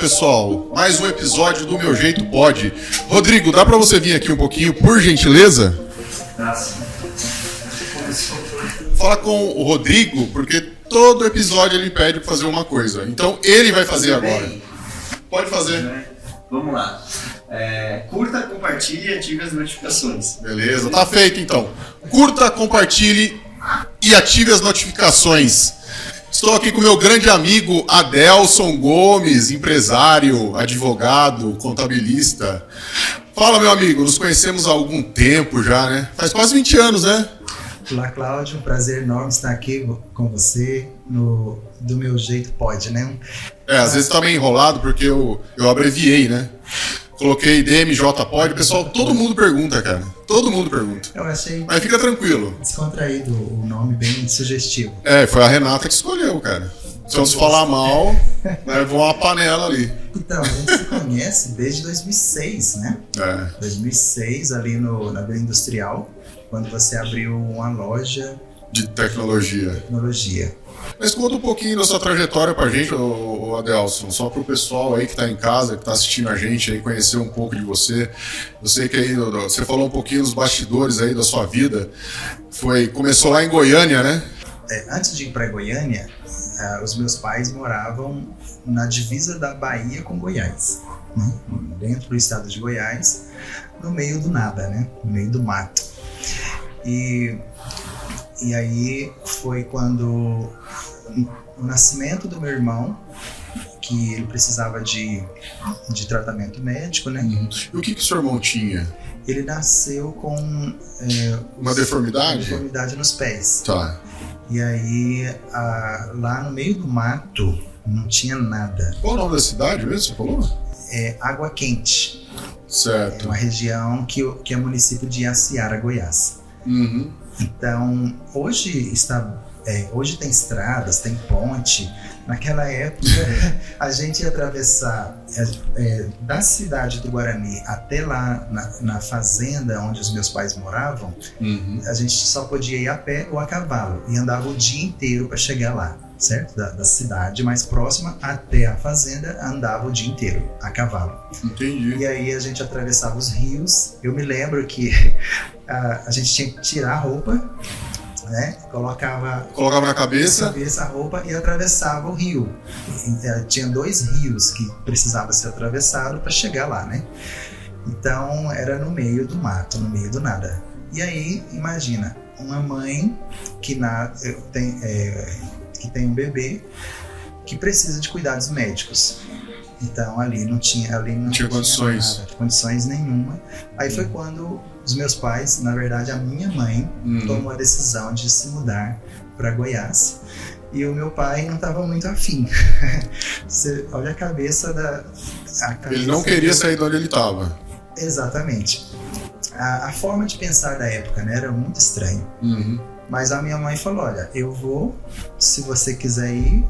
pessoal, mais um episódio do Meu Jeito Pode. Rodrigo, dá pra você vir aqui um pouquinho, por gentileza? Fala com o Rodrigo, porque todo episódio ele pede pra fazer uma coisa. Então ele vai fazer agora. Pode fazer. Vamos lá. Curta, compartilhe e ative as notificações. Beleza, tá feito então. Curta, compartilhe e ative as notificações. Estou aqui com meu grande amigo Adelson Gomes, empresário, advogado, contabilista. Fala, meu amigo, nos conhecemos há algum tempo já, né? Faz quase 20 anos, né? Olá, Cláudio, um prazer enorme estar aqui com você do Meu Jeito Pode, né? Às vezes tá meio enrolado porque eu abreviei, né? Coloquei DMJ Pode, pessoal, todo mundo pergunta, cara. Todo mundo pergunta. Eu achei Mas fica tranquilo. descontraído, o nome bem sugestivo. Foi a Renata que escolheu, cara. Se eu falar mal, vão uma panela ali. Então, a gente se conhece desde 2006, né? 2006, ali na Vila Industrial, quando você abriu uma loja de tecnologia. Mas conta um pouquinho da sua trajetória pra gente, ô Adelson, só pro pessoal aí que tá em casa, que tá assistindo a gente aí, conhecer um pouco de você. Eu sei que aí você falou um pouquinho dos bastidores aí da sua vida. Começou lá em Goiânia, né? Antes de ir para Goiânia, os meus pais moravam na divisa da Bahia com Goiás, né? Dentro do estado de Goiás, no meio do nada, né? No meio do mato. E aí foi quando o nascimento do meu irmão, que ele precisava de tratamento médico, né? E o que seu irmão tinha? Ele nasceu com uma deformidade? Uma deformidade nos pés. Tá. E aí, lá no meio do mato, não tinha nada. Qual o nome da cidade mesmo, você falou? Água Quente. Certo. É uma região que é município de Iaciara, Goiás. Uhum. Então, hoje tem estradas, tem ponte. Naquela época, a gente ia atravessar da cidade do Guarani até lá na fazenda onde os meus pais moravam. A gente só podia ir a pé ou a cavalo e andava o dia inteiro para chegar lá, certo? Da cidade mais próxima até a fazenda, andava o dia inteiro a cavalo. Entendi. E aí a gente atravessava os rios. Eu me lembro que a gente tinha que tirar a roupa, né? Colocava na cabeça a roupa e atravessava o rio. Tinha 2 rios que precisavam ser atravessados para chegar lá, né? Então era no meio do mato, no meio do nada. E aí, imagina, uma mãe que tem um bebê que precisa de cuidados médicos. Então ali não tinha condições. Nada, condições nenhuma. Aí foi quando os meus pais, na verdade a minha mãe, tomou a decisão de se mudar para Goiás. E o meu pai não estava muito afim. Você olha a cabeça ele não queria sair de onde ele estava. Exatamente. A forma de pensar da época, né, era muito estranha. Mas a minha mãe falou, olha, eu vou, se você quiser ir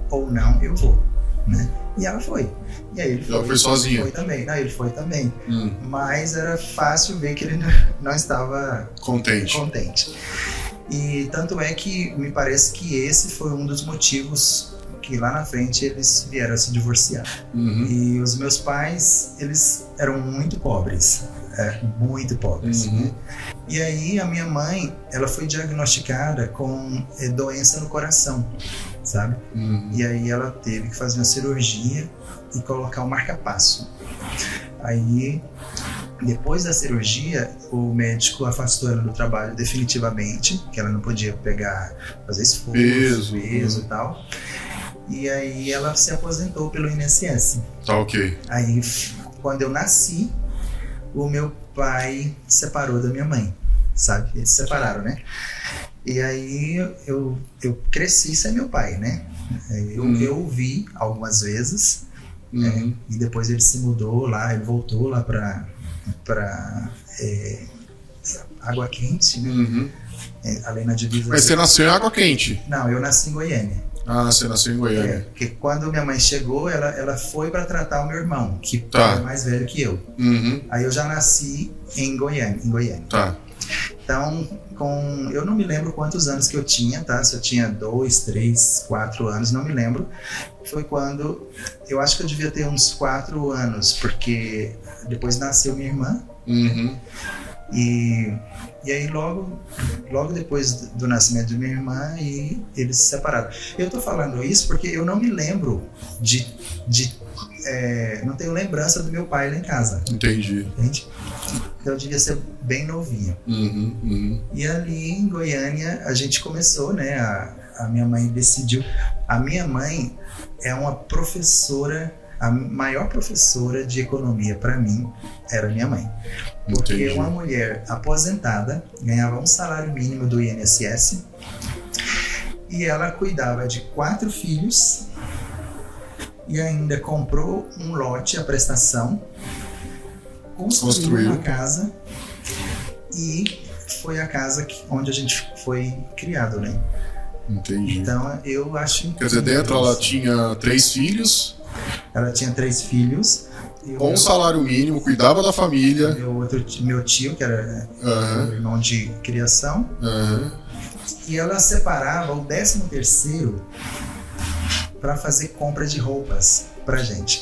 ou não, eu vou, né? E ela foi. E aí ele foi sozinho? Foi também. Não, ele foi também. Mas era fácil ver que ele não estava contente. E tanto é que me parece que esse foi um dos motivos que lá na frente eles vieram a se divorciar. E os meus pais, eles eram muito pobres. Muito pobres. Né? E aí a minha mãe, ela foi diagnosticada com doença no coração, sabe? E aí ela teve que fazer uma cirurgia e colocar um marca-passo. Aí, depois da cirurgia, o médico afastou ela do trabalho definitivamente, que ela não podia fazer esforço, peso e tal. E aí ela se aposentou pelo INSS. Tá, ok. Aí, quando eu nasci, o meu pai separou da minha mãe, sabe? Eles se separaram, né? E aí eu cresci sem meu pai, né? Eu o vi algumas vezes, né? E depois ele se mudou lá, ele voltou lá pra Água Quente, né? Ali na divisa. Mas você nasceu em Água Quente? Não, eu nasci em Goiânia. Ah, você nasceu em Goiânia. Porque quando minha mãe chegou, ela foi para tratar o meu irmão, que é mais velho que eu. Aí eu já nasci em Goiânia. Tá. Então, eu não me lembro quantos anos que eu tinha, tá? Se eu tinha 2, 3, 4 anos, não me lembro. Foi quando, eu acho que eu devia ter uns 4 anos, porque depois nasceu minha irmã. Uhum. E aí logo depois do nascimento de minha irmã, e eles se separaram. Eu tô falando isso porque eu não me lembro não tenho lembrança do meu pai lá em casa. Entendi. Entende? Então eu devia ser bem novinho. E ali em Goiânia a gente começou, né? A minha mãe decidiu. A minha mãe é uma professora, a maior professora de economia para mim era minha mãe. Porque Entendi. Uma mulher aposentada ganhava um salário mínimo do INSS e ela cuidava de 4 filhos e ainda comprou um lote à prestação, construiu uma casa e foi a casa onde a gente foi criado, né? Entendi. Então eu acho incrível. Quer dizer, dentro ela tinha 3 filhos. Ela tinha 3 filhos. Com um salário mínimo, cuidava da família. Meu tio, que era o irmão de criação. E ela separava o 13º para fazer compra de roupas pra gente.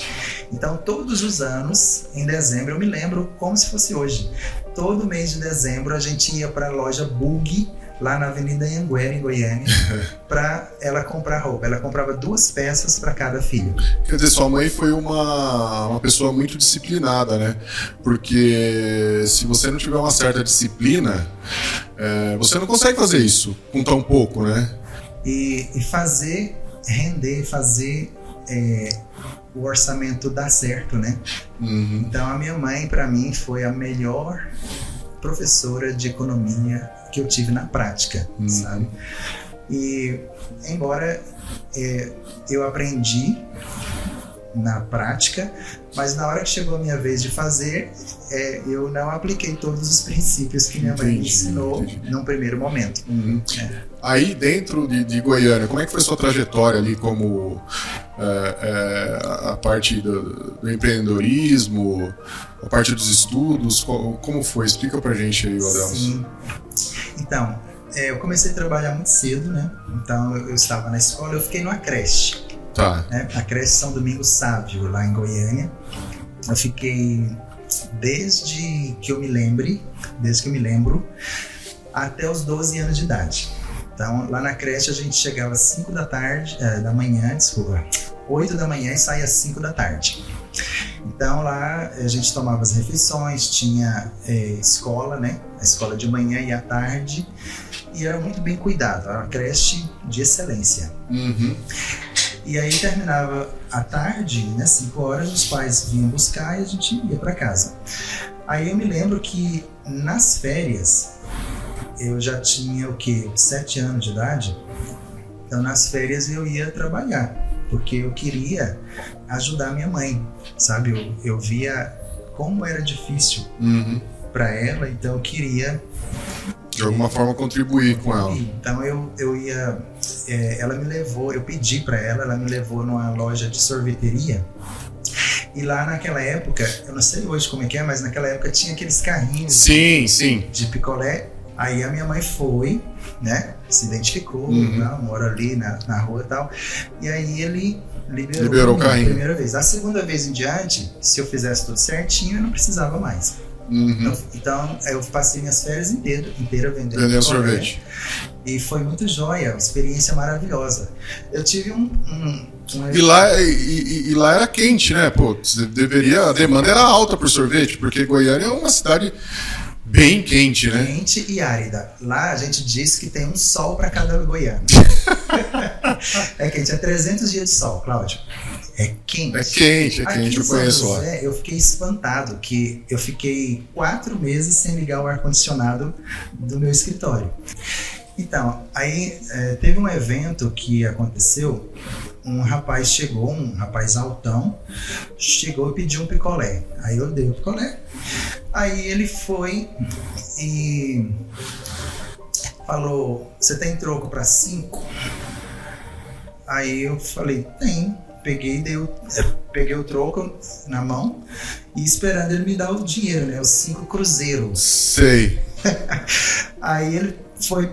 Então, todos os anos, em dezembro, eu me lembro como se fosse hoje. Todo mês de dezembro, a gente ia para a loja Bug, lá na Avenida Anhanguera, em Goiânia, para ela comprar roupa. Ela comprava 2 peças para cada filho. Quer dizer, sua mãe foi uma pessoa muito disciplinada, né? Porque se você não tiver uma certa disciplina, você não consegue fazer isso com tão pouco, né? E fazer render, fazer o orçamento dar certo, né? Então a minha mãe, para mim, foi a melhor professora de economia que eu tive na prática, sabe? E embora eu aprendi na prática, mas na hora que chegou a minha vez de fazer, eu não apliquei todos os princípios que minha mãe me ensinou num primeiro momento. Aí dentro de Goiânia, como é que foi sua trajetória ali como a parte do empreendedorismo, a parte dos estudos, como foi? Explica pra gente aí, Adelson. Sim. Então, eu comecei a trabalhar muito cedo, né? Então eu estava na escola, eu fiquei numa creche. Tá. Né? A creche São Domingos Sávio, lá em Goiânia. Eu fiquei desde que eu me lembro, até os 12 anos de idade. Então, lá na creche a gente chegava às 8 da manhã e saía às 5 da tarde. Então lá a gente tomava as refeições, tinha escola, né? A escola de manhã e à tarde, e era muito bem cuidado, era uma creche de excelência. E aí terminava à tarde, né, 5 horas, os pais vinham buscar e a gente ia para casa. Aí eu me lembro que nas férias, eu já tinha 7 anos de idade, então nas férias eu ia trabalhar, porque eu queria ajudar minha mãe, sabe? Eu via como era difícil para ela, então eu queria de alguma forma contribuir com ela. Então eu ia, ela me levou, eu pedi para ela me levou numa loja de sorveteria. E lá naquela época, eu não sei hoje como é que é, mas naquela época tinha aqueles carrinhos de picolé. Aí a minha mãe foi, né, se identificou, mora ali na rua e tal. E aí ele liberou o carrinho. A primeira vez. A segunda vez em diante, se eu fizesse tudo certinho, eu não precisava mais. Então eu passei minhas férias inteiras vendendo sorvete. E foi muito joia, uma experiência maravilhosa. Eu tive E lá era quente, né? Pô, a demanda era alta por sorvete, porque Goiânia é uma cidade bem quente, né? Quente e árida. Lá a gente diz que tem um sol para cada goiano. É quente, é 300 dias de sol, Cláudio. É quente. É quente, Aqui eu conheço lá. Eu fiquei espantado que eu fiquei 4 meses sem ligar o ar-condicionado do meu escritório. Então, aí teve um evento que aconteceu, um rapaz altão, chegou e pediu um picolé. Aí eu dei o picolé. Aí ele foi e falou, você tem troco para 5? Aí eu falei, tem. Peguei o troco na mão e esperando ele me dar o dinheiro, né? Os 5 cruzeiros. Sei. Aí ele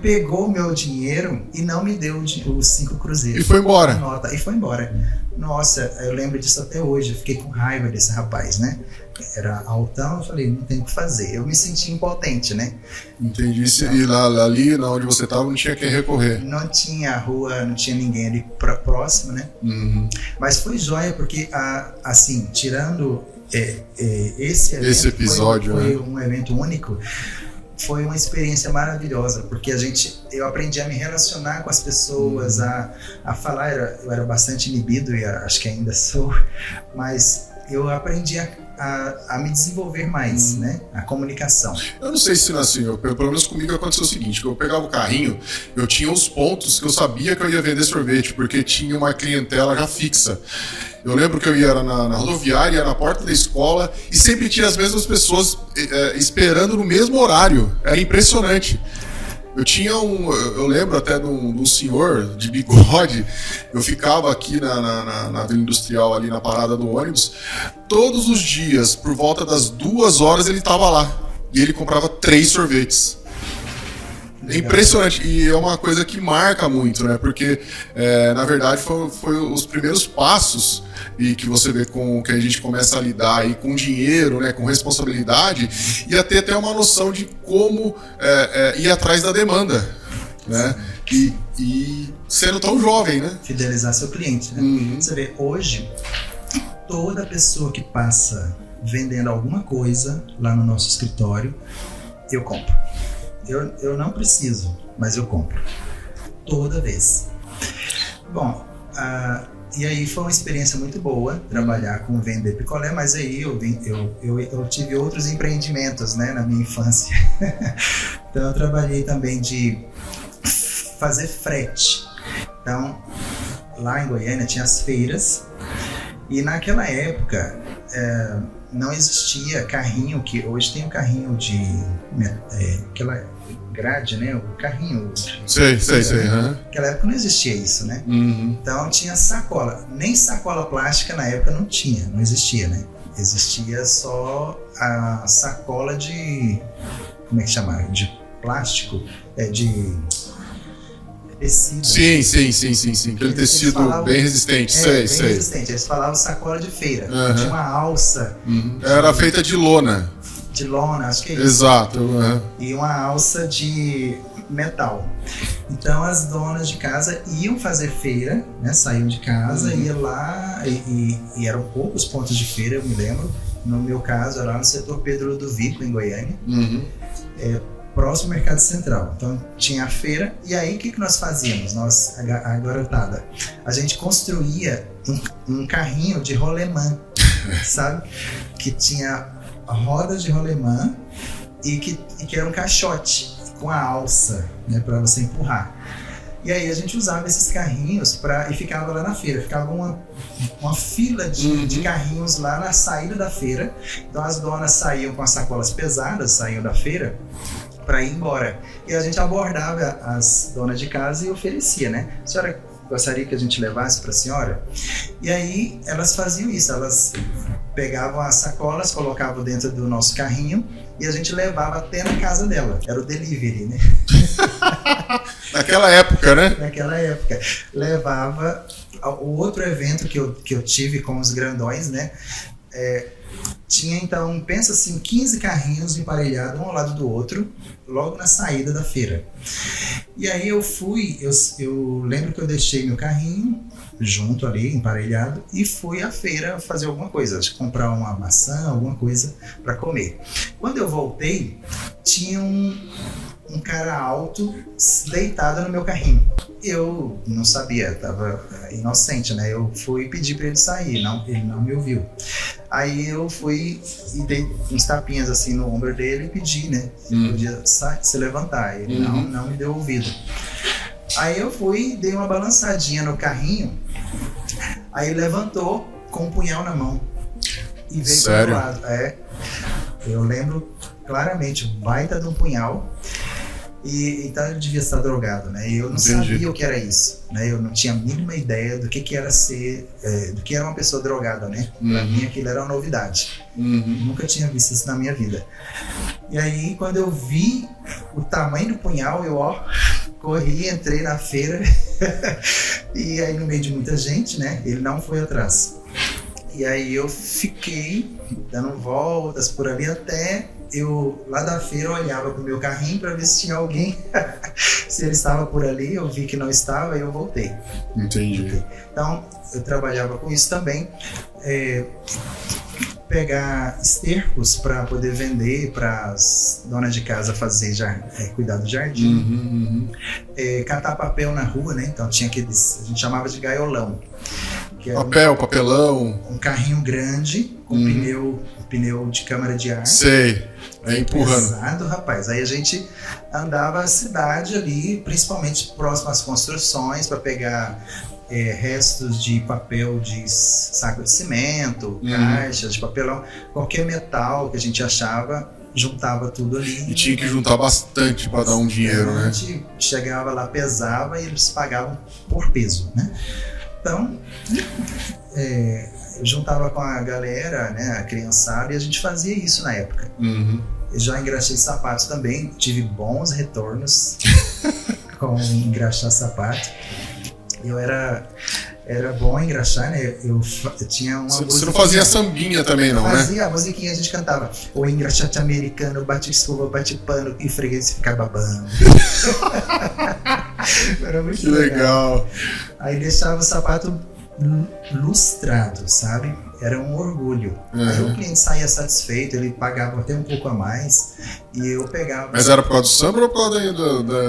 pegou o meu dinheiro e não me deu os 5 cruzeiros. E foi embora. Nota, e foi embora. Nossa, eu lembro disso até hoje. Eu fiquei com raiva desse rapaz, né? Era altão, eu falei, não tem o que fazer. Eu me senti impotente, né? Entendi. E ali, onde você estava, não tinha quem recorrer. Não tinha rua, não tinha ninguém ali próximo, né? Uhum. Mas foi joia, porque, assim, tirando esse episódio, foi um evento único. Foi uma experiência maravilhosa, porque eu aprendi a me relacionar com as pessoas, a falar. Eu era bastante inibido, e acho que ainda sou, mas eu aprendi a me desenvolver mais, né? A comunicação. Eu não sei se assim, pelo menos comigo aconteceu o seguinte, que eu pegava o carrinho, eu tinha os pontos que eu sabia que eu ia vender sorvete, porque tinha uma clientela já fixa. Eu lembro que eu ia na rodoviária, na porta da escola, e sempre tinha as mesmas pessoas esperando no mesmo horário. Era impressionante. Eu lembro até de um senhor de bigode. Eu ficava aqui na Vila Industrial, ali na parada do ônibus. Todos os dias, por volta das 2 horas, ele estava lá. E ele comprava 3 sorvetes. É impressionante, e é uma coisa que marca muito, né? Porque, na verdade, foi os primeiros passos e que você vê que a gente começa a lidar aí com dinheiro, né? Com responsabilidade, e a ter até uma noção de como ir atrás da demanda, né? E sendo tão jovem, né? Fidelizar seu cliente, né? Uhum. Você vê, hoje, toda pessoa que passa vendendo alguma coisa lá no nosso escritório, eu compro. Eu não preciso, mas eu compro. Toda vez. Bom, e aí foi uma experiência muito boa trabalhar com vender picolé, mas aí eu tive outros empreendimentos, né, na minha infância. Então eu trabalhei também de fazer frete. Então, lá em Goiânia tinha as feiras, e naquela época não existia carrinho, que hoje tem um carrinho de aquela grade, né? O carrinho. Sei. Uhum. Naquela época não existia isso, né? Uhum. Então tinha sacola. Nem sacola plástica na época não existia, né? Existia só a sacola de... Como é que chama? De plástico? De tecido. Sim. Aquele tecido falavam, bem resistente. Sei. Resistente. Eles falavam sacola de feira. Uhum. Tinha uma alça. Uhum. Era feita de lona. De lona, acho que é isso. Exato. Uhum. E uma alça de metal. Então as donas de casa iam fazer feira, né? Saíam de casa, iam lá e eram poucos pontos de feira, eu me lembro. No meu caso, era lá no setor Pedro Ludovico, em Goiânia. Uhum. Próximo ao Mercado Central. Então tinha a feira, e aí o que nós fazíamos? A garotada, a gente construía um carrinho de rolemã, sabe? Que tinha rodas de rolemã e que era um caixote com a alça, né, para você empurrar. E aí a gente usava esses carrinhos e ficava lá na feira. Ficava uma fila de carrinhos lá na saída da feira. Então as donas saíam com as sacolas pesadas, saíam da feira para ir embora. E a gente abordava as donas de casa e oferecia, né? A senhora gostaria que a gente levasse para a senhora? E aí elas faziam isso, elas pegavam as sacolas, colocavam dentro do nosso carrinho e a gente levava até na casa dela. Era o delivery, né? Naquela época, né? Naquela época. Levava. O outro evento que eu tive com os grandões, né? Tinha então, pensa assim, 15 carrinhos emparelhados um ao lado do outro, logo na saída da feira. E aí eu lembro que eu deixei meu carrinho junto ali, emparelhado, e fui à feira fazer alguma coisa, comprar uma maçã, alguma coisa para comer. Quando eu voltei, tinha um cara alto deitado no meu carrinho. Eu não sabia, estava inocente, né? Eu fui pedir para ele sair, ele não me ouviu. Aí eu fui e dei uns tapinhas assim no ombro dele e pedi, né? Se podia se levantar. Ele não me deu ouvido. Aí eu fui e dei uma balançadinha no carrinho. Aí ele levantou com um punhal na mão e veio para o meu lado. Eu lembro claramente, baita de um punhal. Então ele devia estar drogado, né? E eu não sabia o que era isso, né? Eu não tinha a mínima ideia do que era ser, do que era uma pessoa drogada, né? Pra mim aquilo era uma novidade. Nunca tinha visto isso na minha vida. E aí quando eu vi o tamanho do punhal, eu corri, entrei na feira e aí no meio de muita gente, né? Ele não foi atrás. E aí eu fiquei dando voltas por ali até eu, lá da feira, olhava pro meu carrinho para ver se tinha alguém, se ele estava por ali. Eu vi que não estava e eu voltei. Entendi. Então, eu trabalhava com isso também. Pegar estercos para poder vender para as donas de casa fazer cuidar do jardim. Catar papel na rua, né? Então tinha aqueles, a gente chamava de gaiolão. Que era papelão. Um carrinho grande com pneu de câmara de ar. Sei. Empurrando. Pesado, rapaz. Aí a gente andava a cidade ali, principalmente próximo às construções, para pegar restos de papel de saco de cimento, caixas de papelão, qualquer metal que a gente achava, juntava tudo ali. E tinha que juntar bastante para dar um dinheiro, né? A gente chegava lá, pesava e eles pagavam por peso, né? Então, eu juntava com a galera, né, a criançada, e a gente fazia isso na época. Eu já engraxei sapatos também, tive bons retornos com engraxar sapato. Eu era bom engraxar, né? Eu tinha uma Você não fazia sambinha também, não, né? Fazia a musiquinha, a gente cantava o engraxate americano, bate escova, bate pano e freguês ficar babando. Era muito legal. Aí deixava o sapato lustrado, sabe? Era um orgulho. Aí o cliente saía satisfeito, ele pagava até um pouco a mais e eu pegava. Mas era por causa do samba ou por causa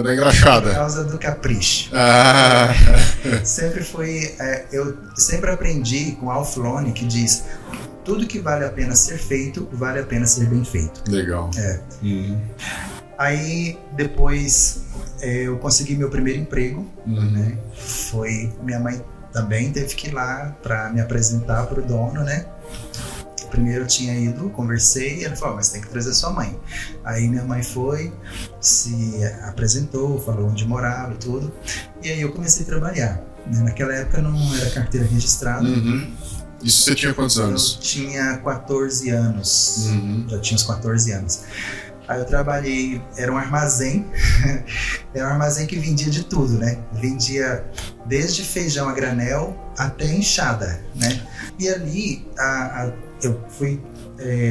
da engraxada? Por causa do capricho. Sempre foi. Eu sempre aprendi com Alf Lone, que diz: tudo que vale a pena ser feito, vale a pena ser bem feito. Legal. Aí depois eu consegui meu primeiro emprego, né? Foi minha mãe também teve que ir lá para me apresentar para o dono, né? Primeiro eu tinha ido, conversei, e ele falou, mas tem que trazer sua mãe. Aí minha mãe foi, se apresentou, falou onde morava e tudo, e aí eu comecei a trabalhar. Naquela época não era carteira registrada. Isso você tinha quantos anos? Eu tinha 14 anos, já tinha uns 14 anos. Aí eu trabalhei, era um armazém, era um armazém que vendia de tudo, né? Vendia desde feijão a granel até enxada, né? E ali eu fui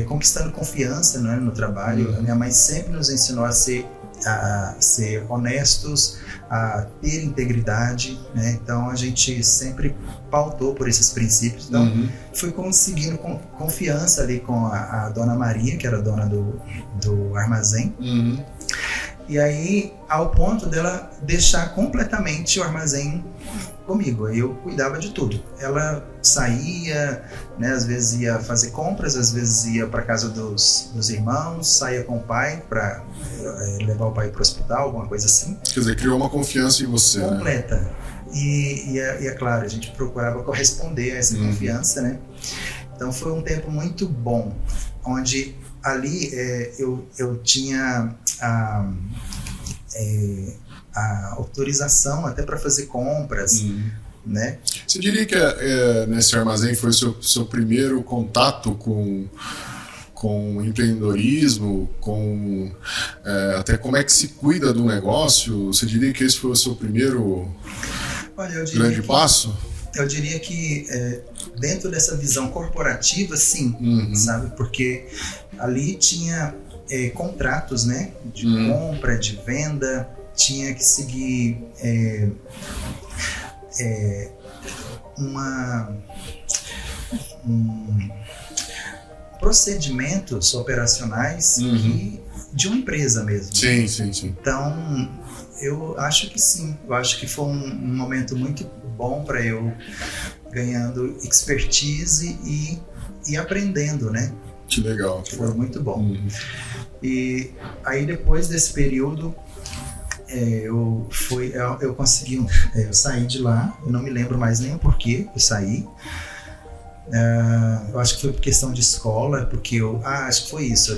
conquistando confiança, né, no trabalho. A minha mãe sempre nos ensinou a ser honestos, a ter integridade, né? Então a gente sempre pautou por esses princípios. Então fui conseguindo confiança ali com a dona Maria, que era dona do armazém. E aí, ao ponto dela deixar completamente o armazém comigo. Eu cuidava de tudo. Ela saía, né, às vezes ia fazer compras, às vezes ia para casa dos irmãos, saía com o pai para levar o pai para o hospital, alguma coisa assim. Quer dizer, criou uma confiança em você, completa. Né? E é claro, a gente procurava corresponder a essa confiança, né? Então foi um tempo muito bom, onde ali eu tinha a autorização até para fazer compras, né? Você diria que nesse armazém foi o seu primeiro contato com empreendedorismo, até como é que se cuida do negócio? Você diria que esse foi o seu primeiro grande passo? Eu diria que dentro dessa visão corporativa, sim, sabe? Porque ali tinha contratos, né? De compra, de venda, tinha que seguir procedimentos operacionais de uma empresa mesmo. Sim. Então, eu acho que sim. Eu acho que foi um momento muito bom para eu ganhando expertise e aprendendo, né? Que legal. Foi muito bom. E aí, depois desse período, eu consegui, eu saí de lá. Eu não me lembro mais nem o porquê eu saí. Eu acho que foi por questão de escola, porque acho que foi isso.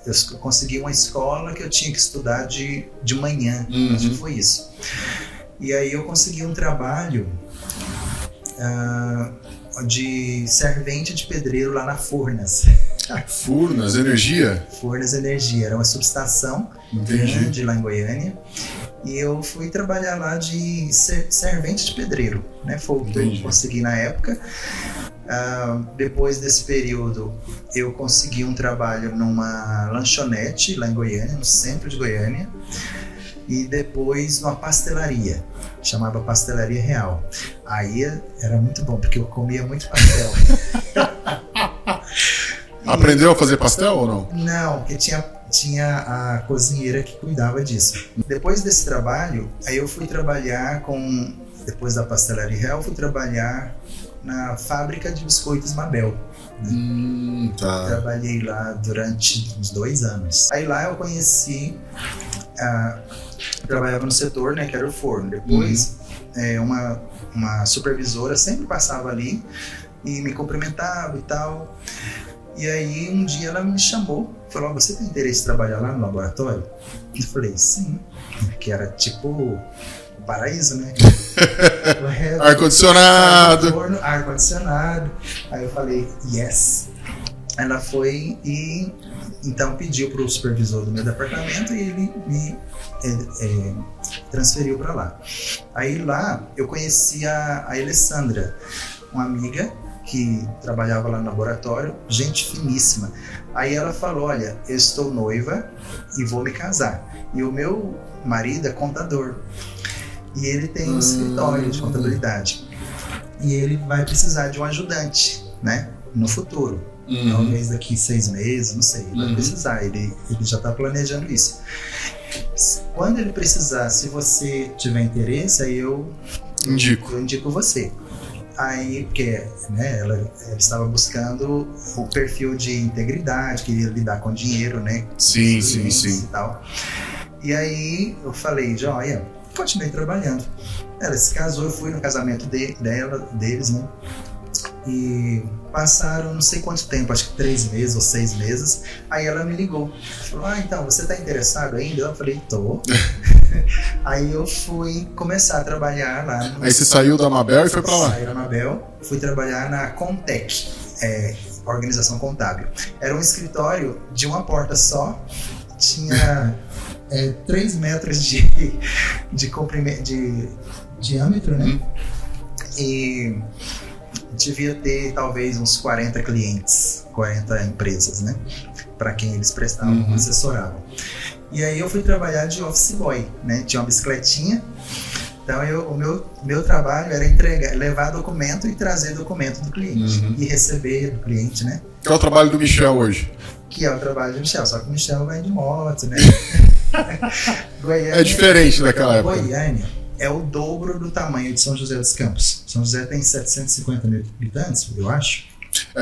eu consegui uma escola que eu tinha que estudar de manhã, acho que foi isso. E aí eu consegui um trabalho de servente de pedreiro lá na Furnas. Furnas Energia? Furnas Energia, era uma subestação grande lá em Goiânia. E eu fui trabalhar lá de servente de pedreiro, né? Foi o que eu consegui na época. Depois desse período, eu consegui um trabalho numa lanchonete lá em Goiânia, no centro de Goiânia. E depois numa pastelaria, chamava Pastelaria Real. Aí era muito bom, porque eu comia muito pastel. Aprendeu a fazer pastel ou não? Não, porque tinha a cozinheira que cuidava disso. Depois desse trabalho, aí eu fui trabalhar depois da Pastelaria Real, fui trabalhar na fábrica de biscoitos Mabel. Né? Trabalhei lá durante uns 2 anos. Aí lá eu conheci, trabalhava no setor, né, que era o forno. Depois, uma supervisora sempre passava ali e me cumprimentava e tal. E aí um dia ela me chamou, falou: você tem interesse em trabalhar lá no laboratório? Eu falei: sim, que era tipo o paraíso, né? Ar-condicionado. Ar-condicionado. Aí eu falei: yes. Ela foi e então pediu para o supervisor do meu departamento e ele me transferiu para lá. Aí lá eu conheci a Alessandra, uma amiga que trabalhava lá no laboratório, gente finíssima. Aí ela falou: olha, eu estou noiva e vou me casar. E o meu marido é contador. E ele tem um escritório de contabilidade. E ele vai precisar de um ajudante, né? No futuro. Talvez daqui 6 meses, não sei. Ele vai precisar, ele já está planejando isso. Quando ele precisar, se você tiver interesse, aí eu indico você. Aí, porque né, ela estava buscando o perfil de integridade, queria lidar com dinheiro, né? Sim. E tal. E aí eu falei: joia, continuei trabalhando. Ela se casou, eu fui no casamento deles, né? E passaram não sei quanto tempo, acho que 3 meses ou 6 meses. Aí ela me ligou, falou: então, você tá interessado ainda? Eu falei: tô. Aí eu fui começar a trabalhar lá. Aí você saiu da Mabel e foi pra lá? Saí da Mabel, fui trabalhar na Contec, organização contábil. Era um escritório de uma porta só, tinha 3 metros de comprimento, de diâmetro, né? E devia ter talvez uns 40 clientes, 40 empresas, né? Para quem eles prestavam, assessoravam. E aí eu fui trabalhar de office boy, né? Tinha uma bicicletinha. Então o meu trabalho era levar documento e trazer documento do cliente. E receber do cliente, né? Que é o trabalho do Michel hoje. Que é o trabalho do Michel, só que o Michel vai de moto, né? Goiânia, é diferente daquela época. Goiânia é o dobro do tamanho de São José dos Campos. São José tem 750 mil habitantes, eu acho.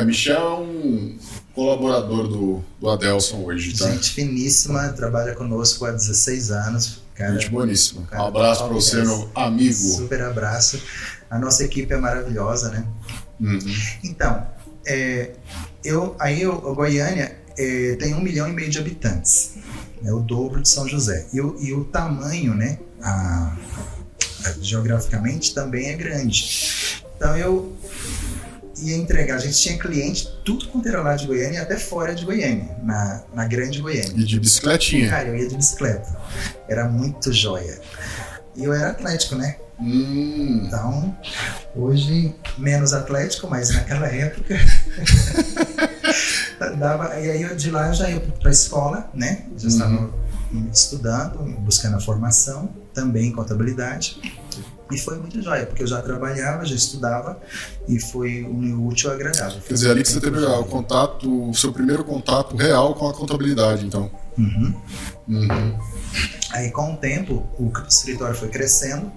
Michel é um colaborador do Adelson hoje, tá? Gente finíssima, trabalha conosco há 16 anos. Cara, gente boníssima. Um abraço para você, meu amigo. Super abraço. A nossa equipe é maravilhosa, né? Então, Goiânia tem 1,5 milhão de habitantes. É o dobro de São José. E o tamanho, né? Geograficamente também é grande. Então eu ia entregar, a gente tinha cliente tudo quanto era lá de Goiânia e até fora de Goiânia, na grande Goiânia. E de bicicletinha? Cara, eu ia de bicicleta. Era muito joia. E eu era atlético, né? Então, hoje menos atlético, mas naquela época dava. E aí de lá eu já ia para a escola, né? Já estava estudando, buscando a formação, também em contabilidade. E foi muito joia, porque eu já trabalhava, já estudava e foi um útil e agradável. Quer dizer, ali que você teve o seu primeiro contato real com a contabilidade, então. Aí com o tempo, o escritório foi crescendo,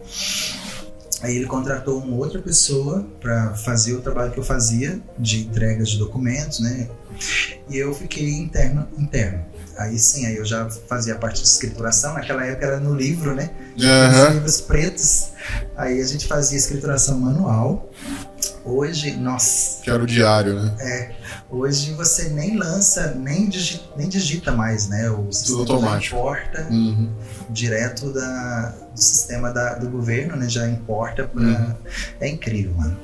aí ele contratou uma outra pessoa para fazer o trabalho que eu fazia, de entrega de documentos, né? E eu fiquei interno. Aí sim, aí eu já fazia parte de escrituração, naquela época era no livro, né? Os livros pretos. Aí a gente fazia escrituração manual, Hoje, nossa... Que era o diário, né? Hoje você nem lança, nem digita mais, né? O sistema tudo automático. Já importa direto do sistema do governo, né? Já importa para... É incrível, mano.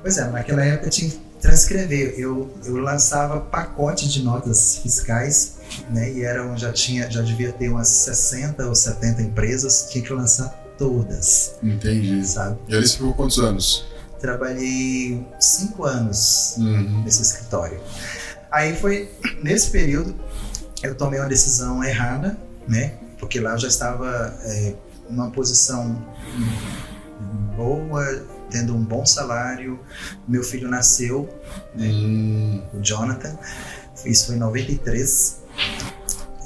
Pois é, naquela época eu tinha que transcrever. Eu lançava pacote de notas fiscais, né? E já devia ter umas 60 ou 70 empresas, tinha que lançar todas. Entendi. Sabe? E aí você ficou quantos anos? Trabalhei 5 anos nesse escritório. Aí foi, nesse período, eu tomei uma decisão errada, né? Porque lá eu já estava numa posição boa, tendo um bom salário. Meu filho nasceu, né? O Jonathan. Isso foi em 93.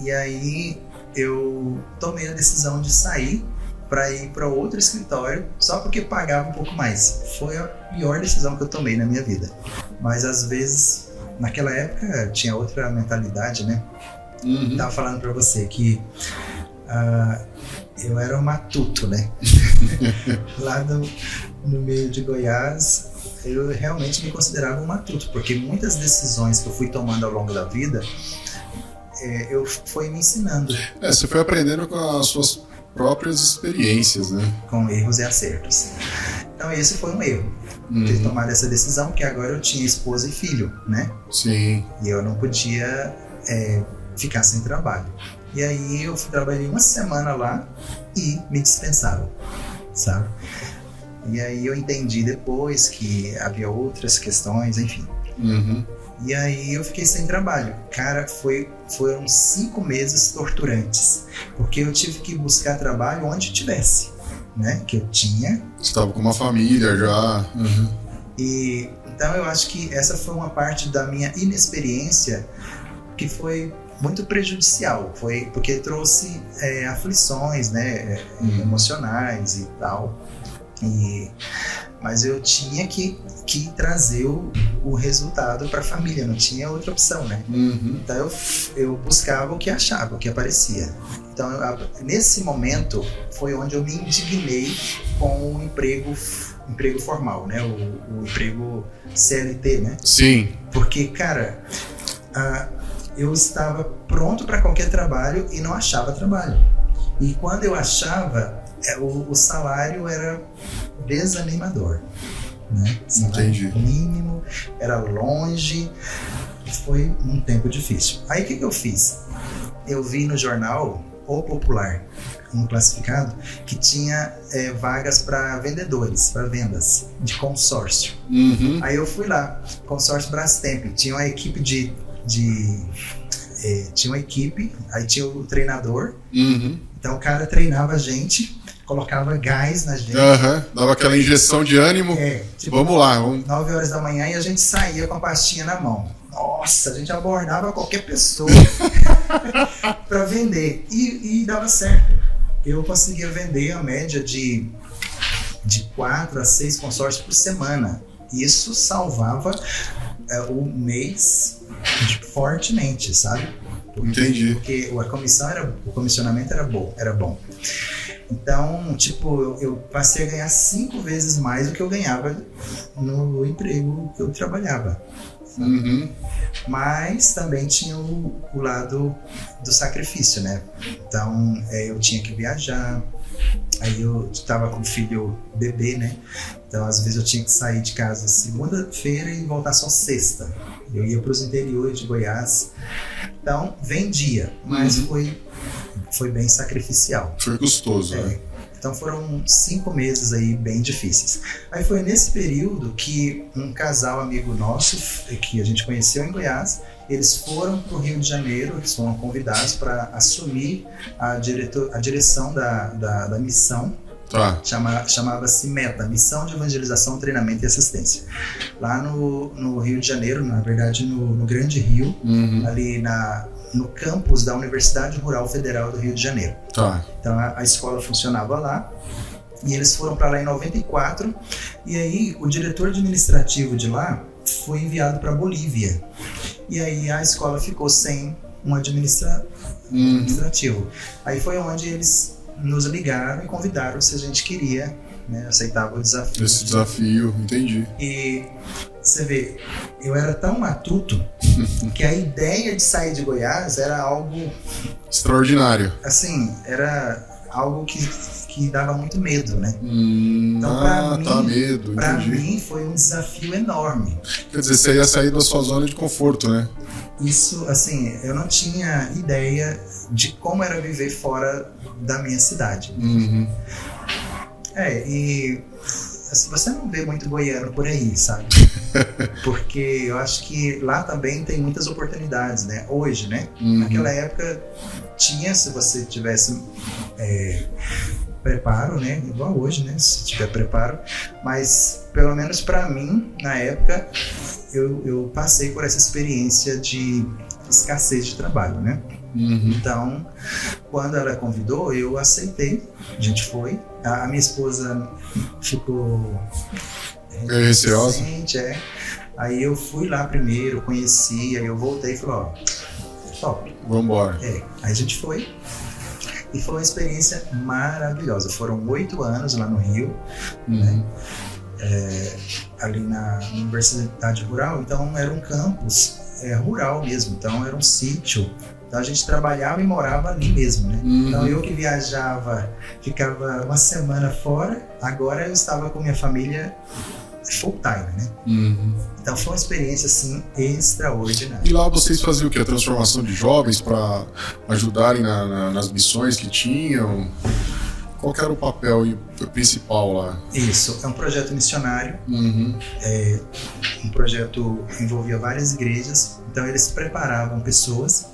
E aí eu tomei a decisão de sair para ir para outro escritório, só porque pagava um pouco mais. Foi a pior decisão que eu tomei na minha vida. Mas às vezes, naquela época, tinha outra mentalidade, né? Tava falando para você que eu era um matuto, né? Lá no meio de Goiás, eu realmente me considerava um matuto, porque muitas decisões que eu fui tomando ao longo da vida, eu fui me ensinando. Você foi aprendendo com as suas próprias experiências, né? Com erros e acertos. Então esse foi um erro, ter tomado essa decisão, porque agora eu tinha esposa e filho, né? Sim. E eu não podia ficar sem trabalho. E aí eu trabalhei uma semana lá e me dispensaram, sabe? E aí eu entendi depois que havia outras questões, enfim. E aí eu fiquei sem trabalho. Cara, foram 5 meses torturantes, porque eu tive que buscar trabalho onde eu tivesse, né? Que eu tinha. Você estava com uma família já. E então eu acho que essa foi uma parte da minha inexperiência que foi muito prejudicial. Foi porque trouxe aflições, né? Emocionais e tal. Mas eu tinha que trazer o resultado para a família, não tinha outra opção, né? Então eu buscava o que achava, o que aparecia. Então nesse momento foi onde eu me indignei com o emprego formal, né? O emprego CLT, né? Sim. Porque, cara, eu estava pronto para qualquer trabalho e não achava trabalho. E quando eu achava, o salário era desanimador, né? Salário mínimo, era longe, foi um tempo difícil. Aí o que eu fiz? Eu vi no jornal O Popular, um classificado, que tinha vagas para vendedores, para vendas, de consórcio. Aí eu fui lá, consórcio Brastemp, tinha uma equipe tinha uma equipe, aí tinha o treinador, então o cara treinava a gente, colocava gás na gente. Dava aquela injeção de ânimo. Tipo, vamos lá. 9 horas da manhã e a gente saía com a pastinha na mão. Nossa, a gente abordava qualquer pessoa para vender. E dava certo. Eu conseguia vender a média de 4 a 6 consórcios por semana. Isso salvava o mês fortemente, sabe? Entendi. Porque o comissionamento era bom. Então, tipo, eu passei a ganhar 5 vezes mais do que eu ganhava no emprego que eu trabalhava. Mas também tinha o lado do sacrifício, né? Então, eu tinha que viajar. Aí eu estava com o filho bebê, né? Então, às vezes eu tinha que sair de casa segunda-feira e voltar só sexta. Eu ia para os interiores de Goiás. Então, vendia, mas foi bem sacrificial. Foi custoso, né? Então foram 5 meses aí bem difíceis. Aí foi nesse período que um casal amigo nosso, que a gente conheceu em Goiás, eles foram para o Rio de Janeiro, eles foram convidados para assumir a direção da missão. Chamava-se META, Missão de Evangelização, Treinamento e Assistência. Lá no Rio de Janeiro, na verdade no Grande Rio, ali no campus da Universidade Rural Federal do Rio de Janeiro. Então a escola funcionava lá e eles foram para lá em 94 e aí o diretor administrativo de lá foi enviado para Bolívia e aí a escola ficou sem um administrativo. Aí foi onde eles nos ligaram e convidaram se a gente queria né? Eu aceitava o desafio. Esse desafio, entendi. E você vê, eu era tão matuto que a ideia de sair de Goiás era algo extraordinário. Assim, era algo que dava muito medo, né? Então, pra mim foi um desafio enorme. Quer dizer, você ia sair da sua zona de conforto, né? Isso, assim, eu não tinha ideia de como era viver fora da minha cidade. E assim, você não vê muito goiano por aí, sabe? Porque eu acho que lá também tem muitas oportunidades, né? Hoje, né? Naquela época tinha, se você tivesse preparo, né? Igual hoje, né? Se tiver preparo. Mas, pelo menos pra mim, na época, eu passei por essa experiência de escassez de trabalho, né? Então, quando ela convidou, eu aceitei. A gente foi. A minha esposa ficou receosa. Aí eu fui lá primeiro, conheci, aí eu voltei e falei, top. Vambora. Aí a gente foi. E foi uma experiência maravilhosa. Foram 8 anos lá no Rio, né? Ali na Universidade Rural. Então era um campus rural mesmo. Então era um sítio. Então a gente trabalhava e morava ali mesmo, né? Então eu que viajava, ficava uma semana fora, agora eu estava com minha família full time, né? Então foi uma experiência assim extraordinária. E lá vocês faziam o quê? A transformação de jovens para ajudarem nas missões que tinham? Qual que era o papel principal lá? Isso, é um projeto missionário. Um projeto que envolvia várias igrejas. Então eles preparavam pessoas,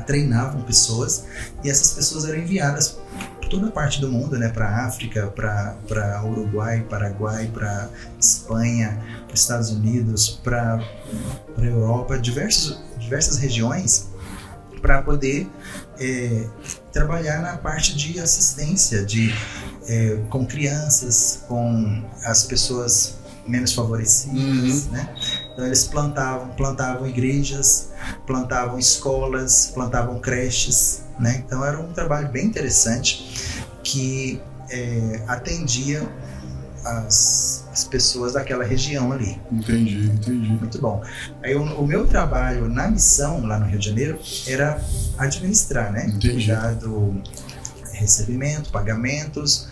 treinavam pessoas, e essas pessoas eram enviadas por toda a parte do mundo, né? Para África, para Uruguai, Paraguai, para Espanha, para Estados Unidos, para Europa, diversas regiões, para poder trabalhar na parte de assistência com crianças, com as pessoas menos favorecidas, né? Então eles plantavam igrejas, plantavam escolas, plantavam creches, né? Então era um trabalho bem interessante que atendia as pessoas daquela região ali. Entendi. Muito bom. Aí o meu trabalho na missão lá no Rio de Janeiro era administrar, né? Cuidar do recebimento, pagamentos,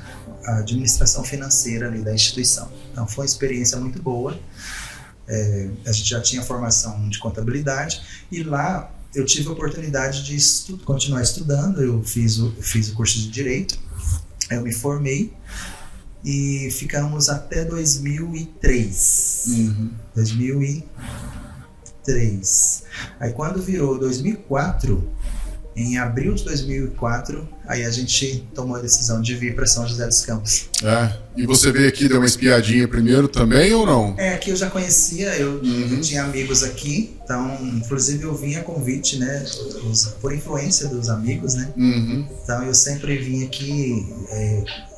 a administração financeira ali da instituição. Então foi uma experiência muito boa. A gente já tinha formação de contabilidade e lá eu tive a oportunidade de continuar estudando. Eu fiz o curso de Direito, eu me formei e ficamos até 2003. 2003. Aí quando virou 2004, em abril de 2004, aí a gente tomou a decisão de vir para São José dos Campos. E você veio aqui, deu uma espiadinha primeiro também ou não? Aqui eu já conhecia, eu tinha amigos aqui, então, inclusive eu vim a convite, né, por influência dos amigos, né? Então eu sempre vim aqui,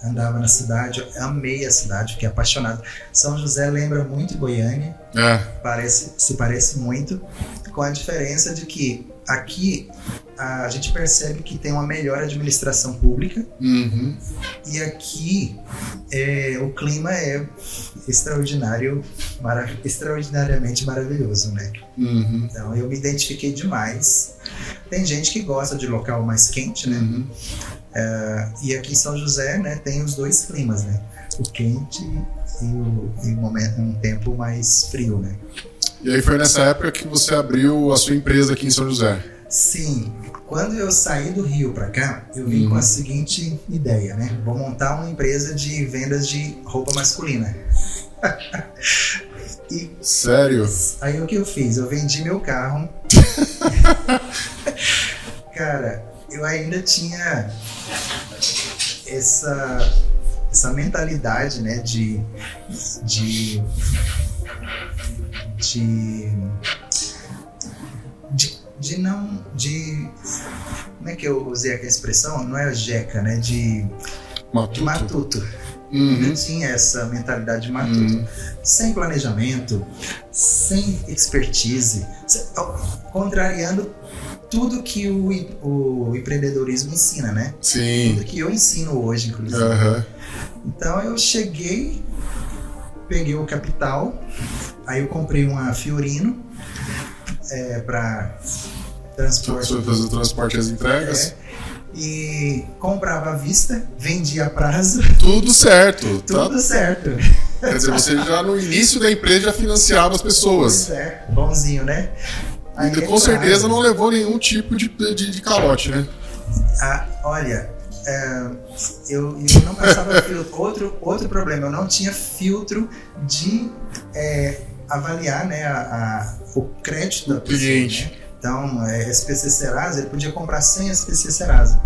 andava na cidade, eu amei a cidade, fiquei apaixonado. São José lembra muito Goiânia, se parece muito, com a diferença de que aqui a gente percebe que tem uma melhor administração pública, e aqui o clima é extraordinariamente maravilhoso, né? Então eu me identifiquei demais. Tem gente que gosta de local mais quente, né? E aqui em São José, né, tem os dois climas, né? O quente e um tempo mais frio, né? E aí foi nessa época que você abriu a sua empresa aqui em São José? Sim. Quando eu saí do Rio para cá, eu vim com a seguinte ideia, né? Vou montar uma empresa de vendas de roupa masculina. Sério? Aí o que eu fiz? Eu vendi meu carro. Cara, eu ainda tinha essa mentalidade, né, de como é que eu usei aquela expressão? Não é a jeca, né? De matuto. Eu tinha essa mentalidade de matuto. Sem planejamento, sem expertise, contrariando tudo que o empreendedorismo ensina, né? Sim. Tudo que eu ensino hoje, inclusive. Uhum. Então eu cheguei, peguei o capital, aí eu comprei uma Fiorino para transporte. Fazer o transporte e as entregas. E comprava à vista, vendia a prazo. Tudo certo. Tudo certo. Quer dizer, você já no início da empresa já financiava as pessoas. Pois é, bonzinho, né? Aí, com certeza não levou nenhum tipo de calote, né? Olha, eu não passava filtro. Outro problema, eu não tinha filtro de avaliar, né, o crédito da pessoa, cliente. Né? Então, SPC Serasa, ele podia comprar sem SPC Serasa.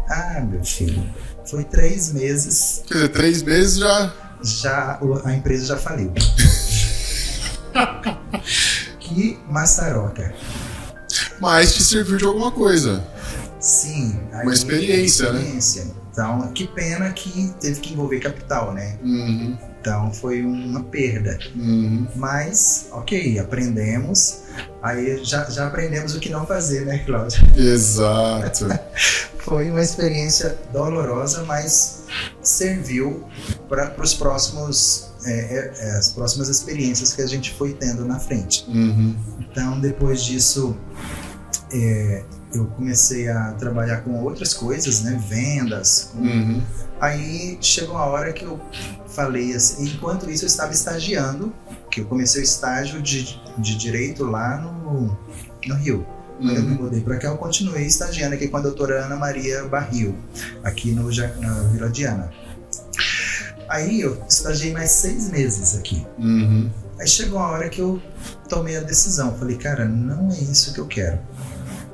Ah, meu filho, foi 3 meses. Quer dizer, 3 meses a empresa já faliu. Que maçaroca. Mas te serviu de alguma coisa. Sim. Uma experiência, né? Então, que pena que teve que envolver capital, né? Uhum. Então, foi uma perda. Uhum. Mas, ok, aprendemos. Aí já aprendemos o que não fazer, né, Cláudio? Exato. Foi uma experiência dolorosa, mas serviu para os próximos... as próximas experiências que a gente foi tendo na frente. Uhum. Então, depois disso, eu comecei a trabalhar com outras coisas, né? Vendas. Uhum. Aí chegou uma hora que eu falei assim, enquanto isso eu estava estagiando, que eu comecei o estágio de Direito lá no Rio. Quando eu me mudei para cá, eu continuei estagiando aqui com a doutora Ana Maria Barril, aqui na Vila Diana. Aí eu estagiei mais 6 meses aqui. Uhum. Aí chegou uma hora que eu tomei a decisão. Falei, cara, não é isso que eu quero.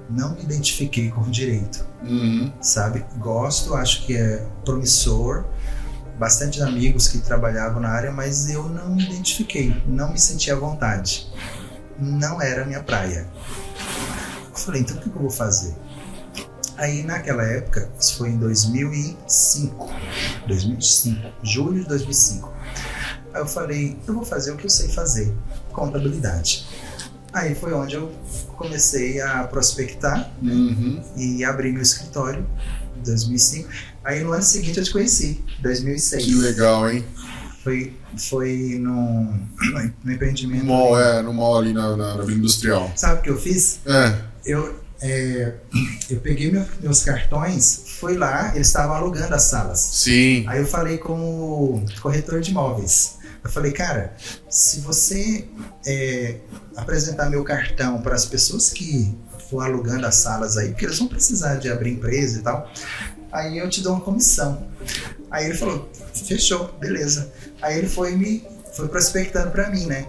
Não me identifiquei com o direito. Uhum. Sabe? Gosto, acho que é promissor. Bastante amigos que trabalhavam na área, mas eu não me identifiquei. Não me senti à vontade. Não era a minha praia. Eu falei, então o que eu vou fazer? Aí naquela época, isso foi em 2005, julho de 2005. Aí eu falei, eu vou fazer o que eu sei fazer, contabilidade. Aí foi onde eu comecei a prospectar, uhum. E abri meu escritório em 2005. Aí no ano seguinte eu te conheci, 2006. Que legal, hein? Foi no empreendimento. No mall ali na Vila Industrial. Sabe o que eu fiz? Eu peguei meus cartões, fui lá, eles estavam alugando as salas. Sim. Aí eu falei com o corretor de imóveis. Eu falei, cara, se você apresentar meu cartão para as pessoas que for alugando as salas aí, porque eles vão precisar de abrir empresa e tal, aí eu te dou uma comissão. Aí ele falou, fechou, beleza. Aí ele foi prospectando para mim, né?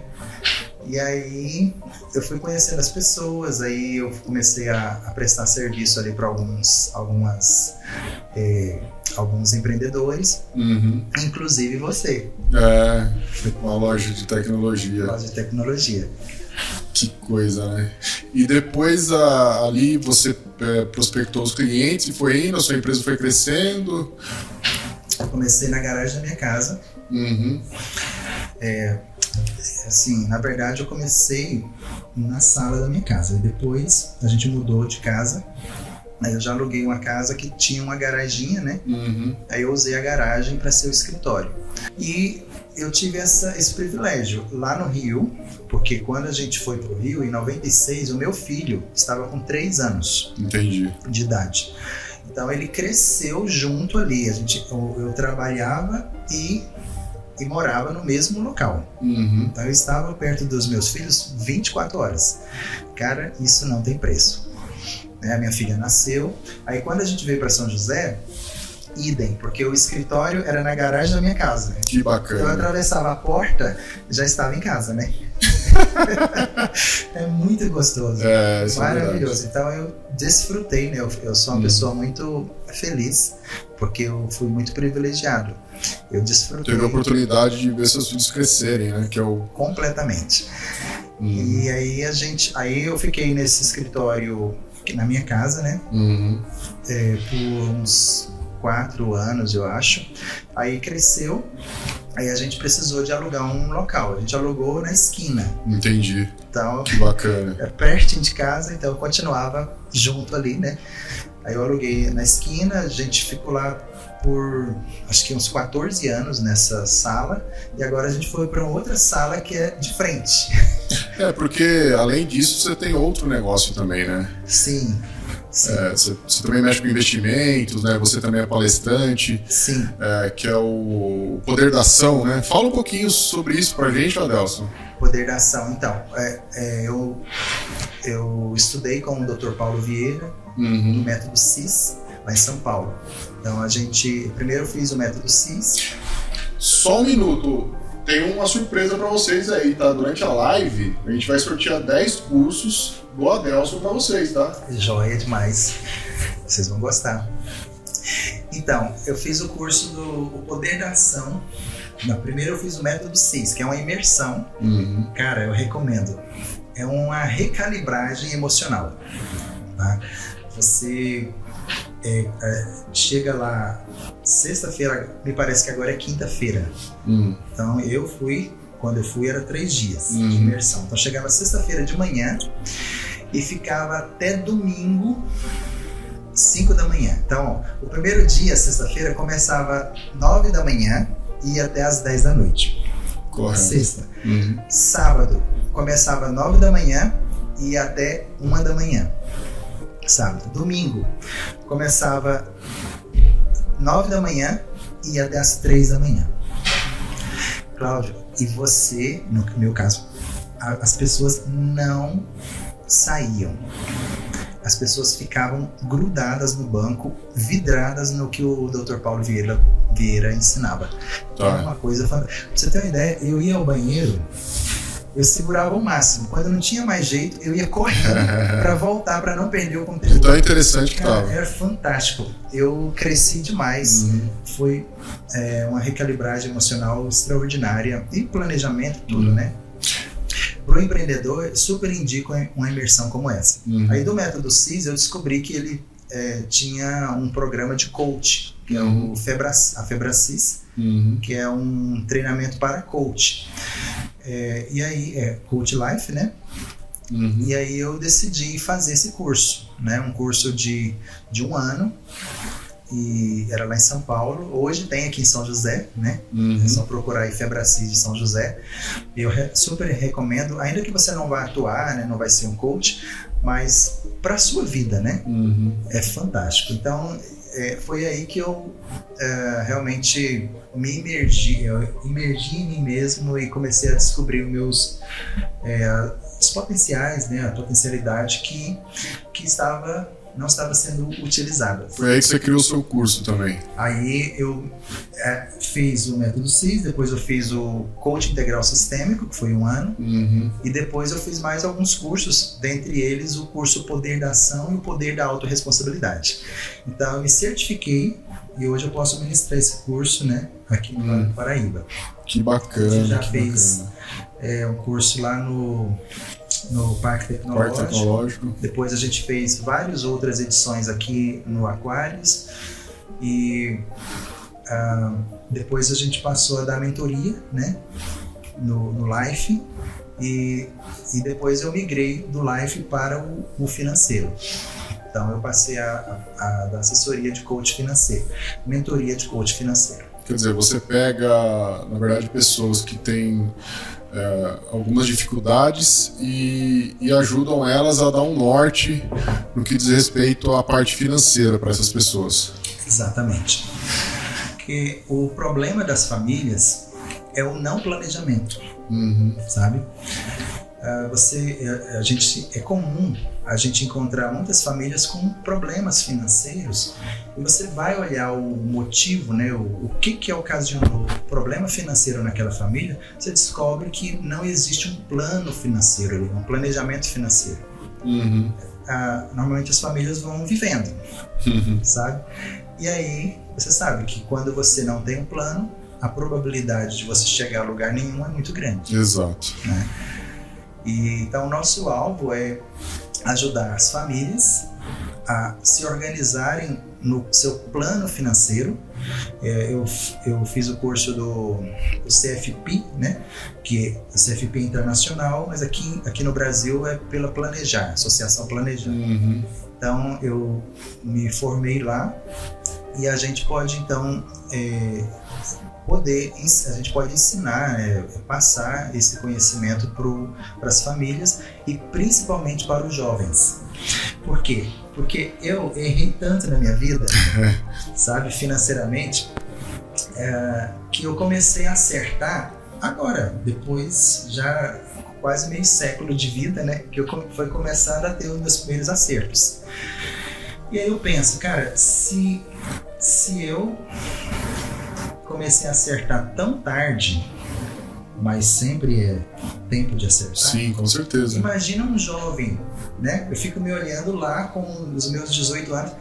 E aí eu fui conhecendo as pessoas, aí eu comecei a prestar serviço ali para alguns empreendedores, uhum. Inclusive você. Uma loja de tecnologia. Que coisa, né? E depois ali você prospectou os clientes e foi indo, a sua empresa foi crescendo? Eu comecei na garagem da minha casa. Uhum. Assim, na verdade eu comecei na sala da minha casa. E depois a gente mudou de casa. Aí eu já aluguei uma casa que tinha uma garaginha, né? Uhum. Aí eu usei a garagem para ser o escritório. E eu tive esse privilégio lá no Rio, porque quando a gente foi pro Rio, em 96, o meu filho estava com 3 anos. Entendi. De idade. Então ele cresceu junto ali. Eu trabalhava e morava no mesmo local. Uhum. Então eu estava perto dos meus filhos 24 horas. Cara, isso não tem preço. A minha filha nasceu. Aí quando a gente veio para São José, idem, porque o escritório era na garagem da minha casa. Que bacana. Então eu atravessava a porta, já estava em casa, né? É muito gostoso. Maravilhoso. Então eu desfrutei, né? Eu sou uma pessoa muito feliz, porque eu fui muito privilegiado. Eu desfrutei. Teve a oportunidade de ver seus filhos crescerem, né? Completamente. E aí eu fiquei nesse escritório na minha casa, né? Por uns 4 anos, eu acho. Aí cresceu. Aí a gente precisou de alugar um local. A gente alugou na esquina. Entendi. Então, que bacana. É pertinho de casa, então eu continuava junto ali, né? Aí eu aluguei na esquina, a gente ficou lá por acho que uns 14 anos nessa sala, e agora a gente foi para outra sala que é de frente. Porque além disso você tem outro negócio também, né? Sim. Você também mexe com investimentos, né? Você também é palestrante. Sim. Que é o Poder da Ação, né? Fala um pouquinho sobre isso pra gente, Adelson. Poder da Ação, então. Eu estudei com o Dr. Paulo Vieira, no método CIS, lá em São Paulo. Então primeiro fiz o método CIS. Só um minuto. Tem uma surpresa pra vocês aí, tá? Durante a live, a gente vai sortear 10 cursos do Adelson pra vocês, tá? Joia demais. Vocês vão gostar. Então, eu fiz o curso do Poder da Ação. Primeiro eu fiz o método CIS, que é uma imersão. Cara, eu recomendo. É uma recalibragem emocional. Tá? Você chega lá sexta-feira, me parece que agora é quinta-feira. Então quando eu fui era 3 dias de imersão. Então chegava sexta-feira de manhã e ficava até domingo 5 da manhã. Então o primeiro dia, sexta-feira, começava 9 da manhã e ia até as 10 da noite. Correto. Sexta. Sábado começava 9 da manhã e ia até 1 da manhã. Sábado. Domingo começava 9 da manhã e ia até as 3 da manhã. Cláudio, e você, no meu caso, as pessoas não saíam. As pessoas ficavam grudadas no banco, vidradas no que o Dr. Paulo Vieira ensinava. Era uma coisa fantástica. Pra você ter uma ideia, eu ia ao banheiro, eu segurava o máximo. Quando não tinha mais jeito, eu ia correndo para voltar, para não perder o conteúdo. Então é interessante que tava. Era fantástico. Eu cresci demais. Foi uma recalibragem emocional extraordinária. E planejamento, tudo, né? Para o empreendedor, super indico uma imersão como essa. Aí do método CIS, eu descobri que ele tinha um programa de coach, que é a FebraCIS, que é um treinamento para coach. E aí, Coach Life, né? E aí eu decidi fazer esse curso, né? Um curso de 1 ano, e era lá em São Paulo. Hoje tem aqui em São José, né? É só procurar aí FebraCIS de São José. Eu super recomendo, ainda que você não vá atuar, né? Não vai ser um coach, mas para a sua vida, né? É fantástico. Então, foi aí que eu realmente me imergi em mim mesmo e comecei a descobrir os potenciais, né? A potencialidade que não estava sendo utilizada. Foi aí que você criou o seu curso também. Aí eu fiz o método CIS, depois eu fiz o Coaching Integral Sistêmico, que foi 1 ano, e depois eu fiz mais alguns cursos, dentre eles o curso Poder da Ação e o Poder da Autorresponsabilidade. Então eu me certifiquei e hoje eu posso ministrar esse curso, né, aqui no Paraíba. Que bacana. A gente já fez um curso lá no Parque Tecnológico. Depois a gente fez várias outras edições aqui no Aquários. E depois a gente passou a dar mentoria, né, no Life. E depois eu migrei do Life para o financeiro. Então eu passei a dar assessoria de coach financeiro, mentoria de coach financeiro. Quer dizer, você pega, na verdade, pessoas que têm algumas dificuldades e ajudam elas a dar um norte no que diz respeito à parte financeira para essas pessoas. Exatamente. Porque o problema das famílias é o não planejamento, sabe? É comum a gente encontrar muitas famílias com problemas financeiros e você vai olhar o motivo, né, o que ocasionou o problema financeiro naquela família, você descobre que não existe um plano financeiro ali, um planejamento financeiro. Normalmente as famílias vão vivendo, sabe? E aí você sabe que quando você não tem um plano, a probabilidade de você chegar a lugar nenhum é muito grande. Exato. Né? E então o nosso alvo é ajudar as famílias a se organizarem no seu plano financeiro. Eu fiz o curso do CFP, né? Que o CFP é internacional, mas aqui no Brasil é pela Planejar, Associação Planejar. Então eu me formei lá e a gente pode então a gente pode ensinar, passar esse conhecimento para as famílias e principalmente para os jovens. Por quê? Porque eu errei tanto na minha vida, sabe, financeiramente, que eu comecei a acertar agora, depois já quase meio século de vida, né, que eu fui começando a ter os meus primeiros acertos. E aí eu penso, cara, se eu comecei a acertar tão tarde, mas sempre é tempo de acertar. Sim, com certeza. Imagina um jovem, né? Eu fico me olhando lá com os meus 18 anos,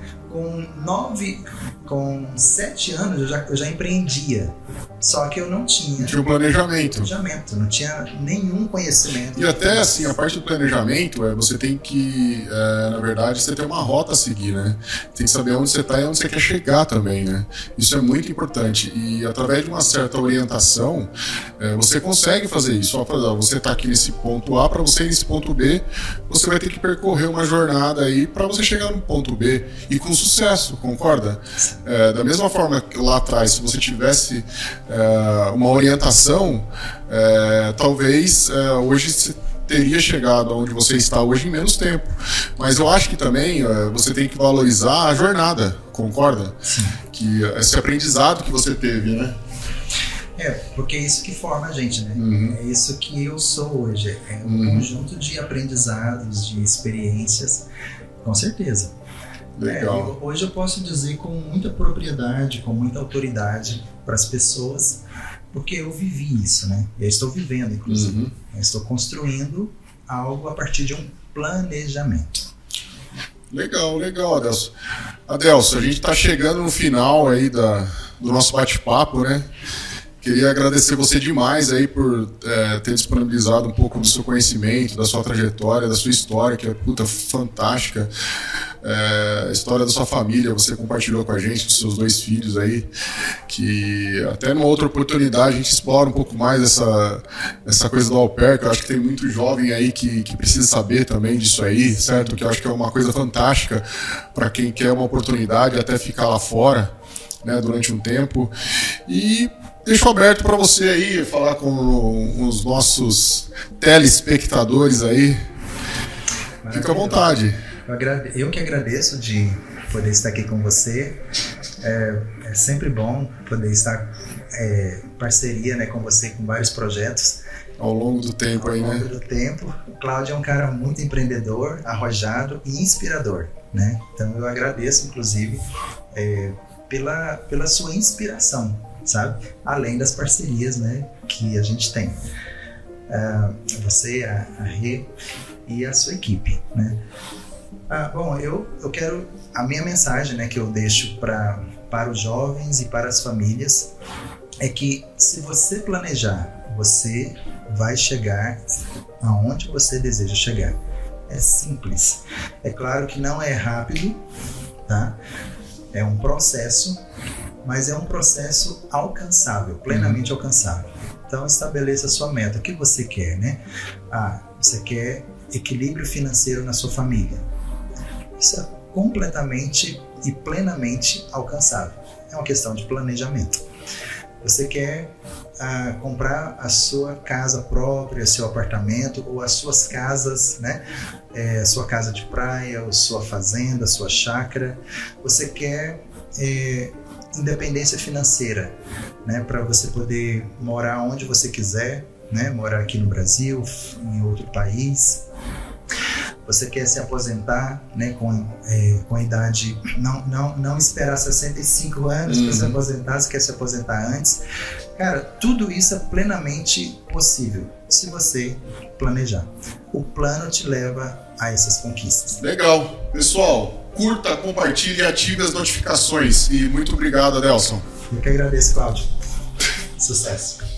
com 7 anos eu já empreendia. Só que eu não tinha um planejamento, não tinha nenhum conhecimento. E até assim, a parte do planejamento, você tem que, na verdade, você tem uma rota a seguir, né? Tem que saber onde você está e onde você quer chegar também, né? Isso é muito importante. E através de uma certa orientação, você consegue fazer isso. Você está aqui nesse ponto A, para você ir nesse ponto B, você vai ter que percorrer uma jornada aí para você chegar no ponto B e com sucesso, concorda? Da mesma forma que lá atrás, se você tivesse uma orientação, talvez hoje você teria chegado onde você está hoje em menos tempo. Mas eu acho que também você tem que valorizar a jornada, concorda? Sim. Que esse aprendizado que você teve, né? Porque é isso que forma a gente, né? É isso que eu sou hoje. É um conjunto de aprendizados, de experiências, com certeza. Legal. Hoje eu posso dizer com muita propriedade, com muita autoridade para as pessoas, porque eu vivi isso, né? Eu estou vivendo, inclusive. Eu estou construindo algo a partir de um planejamento. Legal, Adelson. Adelson, a gente está chegando no final aí do nosso bate-papo, né? Queria agradecer você demais aí por ter disponibilizado um pouco do seu conhecimento, da sua trajetória, da sua história, que é fantástica. A história da sua família, você compartilhou com a gente, dos seus 2 filhos aí, que até numa outra oportunidade a gente explora um pouco mais essa coisa do au pair, que eu acho que tem muito jovem aí que precisa saber também disso aí, certo? Que eu acho que é uma coisa fantástica para quem quer uma oportunidade até ficar lá fora, né, durante um tempo. E deixo aberto para você aí falar com os nossos telespectadores aí. Fica à vontade. Eu que agradeço de poder estar aqui com você. É sempre bom poder estar em parceria, né, com você, com vários projetos. Ao longo do tempo aí, né? Ao longo do tempo. O Cláudio é um cara muito empreendedor, arrojado e inspirador, né? Então eu agradeço, inclusive, pela sua inspiração, sabe? Além das parcerias, né, que a gente tem. Você, a Rê e a sua equipe, né? Bom, eu quero... A minha mensagem, né, que eu deixo para os jovens e para as famílias é que se você planejar, você vai chegar aonde você deseja chegar. É simples. É claro que não é rápido, tá? É um processo, mas é um processo alcançável, plenamente alcançável. Então estabeleça a sua meta. O que você quer, né? Você quer equilíbrio financeiro na sua família. Isso é completamente e plenamente alcançável. É uma questão de planejamento. Você quer comprar a sua casa própria, seu apartamento ou as suas casas, né? Sua casa de praia, ou sua fazenda, sua chácara. Você quer independência financeira, né? Para você poder morar onde você quiser, né? Morar aqui no Brasil, em outro país. Você quer se aposentar, né, com a idade, não esperar 65 anos para se aposentar, você quer se aposentar antes. Cara, tudo isso é plenamente possível, se você planejar. O plano te leva a essas conquistas. Legal. Pessoal, curta, compartilhe e ative as notificações. E muito obrigado, Adelson. Eu que agradeço, Cláudio. Sucesso.